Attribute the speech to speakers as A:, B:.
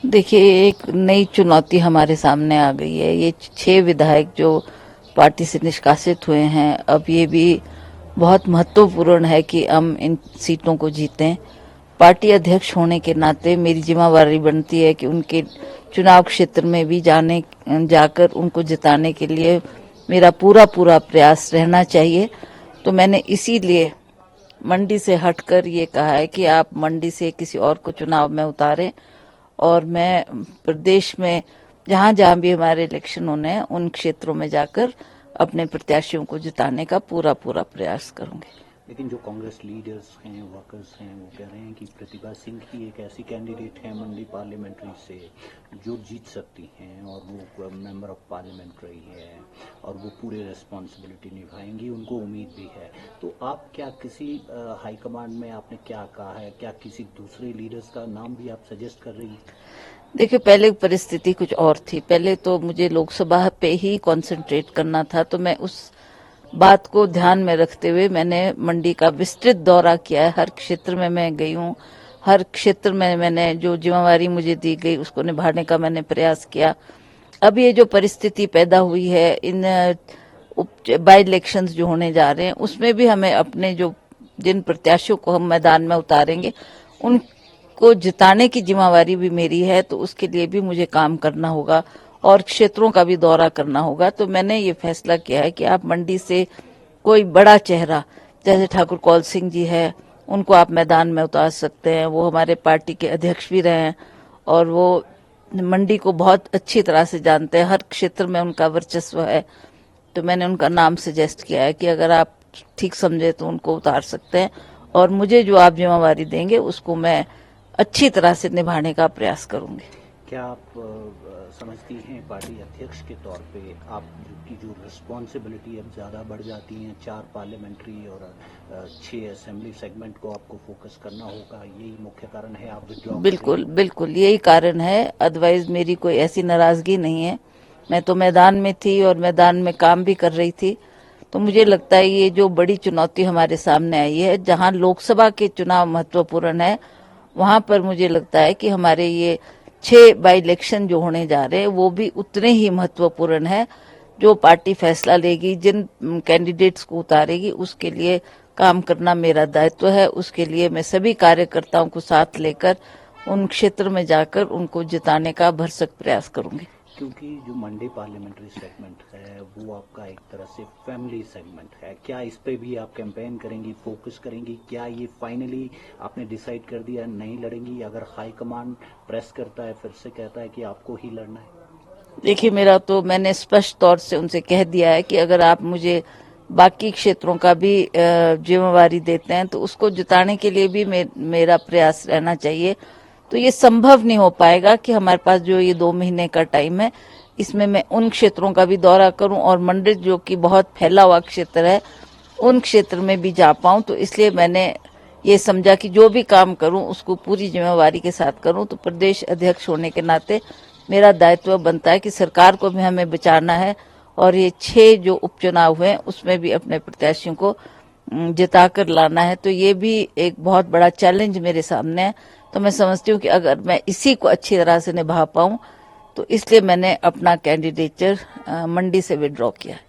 A: देखिए, एक नई चुनौती हमारे सामने आ गई है। ये 6 विधायक जो पार्टी से निष्कासित हुए हैं, अब ये भी बहुत महत्वपूर्ण है कि हम इन सीटों को जीतें। पार्टी अध्यक्ष होने के नाते मेरी जिम्मेवारी बनती है कि उनके चुनाव क्षेत्र में भी जाकर उनको जिताने के लिए मेरा पूरा प्रयास रहना चाहिए। तो मैंने इसीलिए मंडी से हटकर ये कहा है कि आप मंडी से किसी और को चुनाव में उतारें और मैं प्रदेश में जहां जहां भी हमारे इलेक्शन होने हैं उन क्षेत्रों में जाकर अपने प्रत्याशियों को जिताने का पूरा प्रयास करूंगी।
B: लेकिन जो कांग्रेस लीडर्स हैं, वर्कर्स हैं, वो कह रहे हैं कि प्रतिभा सिंह ही एक ऐसी कैंडिडेट है मंडी पार्लियामेंट्री से जो जीत सकती हैं और वो मेंबर ऑफ पार्लियामेंट रही है और वो पूरे रिस्पॉन्सिबिलिटी निभाएंगी, उनको उम्मीद भी है। तो आप क्या किसी हाईकमांड में आपने क्या कहा है, क्या किसी दूसरे लीडर्स का नाम भी आप सजेस्ट कर रही हैं?
A: देखिए, पहले परिस्थिति कुछ और थी। पहले तो मुझे लोकसभा पे ही कंसंट्रेट करना था, तो मैं उस बात को ध्यान में रखते हुए मैंने मंडी का विस्तृत दौरा किया है। हर क्षेत्र में मैं गई हूँ, हर क्षेत्र में मैंने जो जिम्मेवारी मुझे दी गई उसको निभाने का मैंने प्रयास किया। अब ये जो परिस्थिति पैदा हुई है, इन बाई इलेक्शंस जो होने जा रहे हैं, उसमें भी हमें अपने जो जिन प्रत्याशियों को हम मैदान में उतारेंगे उनको जिताने की जिम्मेवारी भी मेरी है। तो उसके लिए भी मुझे काम करना होगा और क्षेत्रों का भी दौरा करना होगा। तो मैंने ये फैसला किया है कि आप मंडी से कोई बड़ा चेहरा, जैसे ठाकुर कौल सिंह जी है, उनको आप मैदान में उतार सकते हैं। वो हमारे पार्टी के अध्यक्ष भी रहे हैं और वो मंडी को बहुत अच्छी तरह से जानते हैं, हर क्षेत्र में उनका वर्चस्व है। तो मैंने उनका नाम सजेस्ट किया है कि अगर आप ठीक समझे तो उनको उतार सकते हैं और मुझे जो आप जिम्मेवारी देंगे उसको मैं अच्छी तरह से निभाने का प्रयास करूंगी।
B: क्या आप समझती हैं पार्टी अध्यक्ष के तौर पे आप की जो रिस्पॉन्सिबिलिटी अब ज़्यादा बढ़ जाती हैं, 4 पार्लियामेंट्री और 6 असेंबली सेगमेंट को आपको फोकस करना होगा, यही मुख्य कारण है आप विड्रॉ?
A: बिल्कुल यही कारण है। अदरवाइज मेरी कोई ऐसी नाराजगी नहीं है। मैं तो मैदान में थी और मैदान में काम भी कर रही थी। तो मुझे लगता है ये जो बड़ी चुनौती हमारे सामने आई है, जहां लोकसभा के चुनाव महत्वपूर्ण है, वहां पर मुझे लगता है कि हमारे ये 6 बाई इलेक्शन जो होने जा रहे हैं वो भी उतने ही महत्वपूर्ण है। जो पार्टी फैसला लेगी, जिन कैंडिडेट्स को उतारेगी, उसके लिए काम करना मेरा दायित्व है। उसके लिए मैं सभी कार्यकर्ताओं को साथ लेकर उन क्षेत्र में जाकर उनको जिताने का भरसक प्रयास करूंगी।
B: क्योंकि जो मंडी पार्लियामेंट्री सेगमेंट है वो आपका एक तरह से फैमिली सेगमेंट है, क्या इस पे भी आप कैंपेन करेंगी, फोकस करेंगी? क्या ये फाइनली आपने डिसाइड कर दिया नहीं लड़ेंगी? अगर हाईकमांड प्रेस करता है, फिर से कहता है कि आपको ही लड़ना है?
A: देखिए, मैंने स्पष्ट तौर से उनसे कह दिया है कि अगर आप मुझे बाकी क्षेत्रों का भी जिम्मेवारी देते हैं तो उसको जिताने के लिए भी मेरा प्रयास रहना चाहिए। तो ये संभव नहीं हो पाएगा कि हमारे पास जो ये 2 महीने का टाइम है इसमें मैं उन क्षेत्रों का भी दौरा करूं और मंडी जो कि बहुत फैला हुआ क्षेत्र है उन क्षेत्र में भी जा पाऊं। तो इसलिए मैंने ये समझा कि जो भी काम करूं उसको पूरी जिम्मेवारी के साथ करूं। तो प्रदेश अध्यक्ष होने के नाते मेरा दायित्व बनता है कि सरकार को भी हमें बचाना है और ये 6 जो उपचुनाव हुए उसमें भी अपने प्रत्याशियों को जिताकर लाना है। तो ये भी एक बहुत बड़ा चैलेंज मेरे सामने है। तो मैं समझती हूँ कि अगर मैं इसी को अच्छी तरह से निभा पाऊं तो इसलिए मैंने अपना कैंडिडेचर मंडी से विड्रॉ किया है।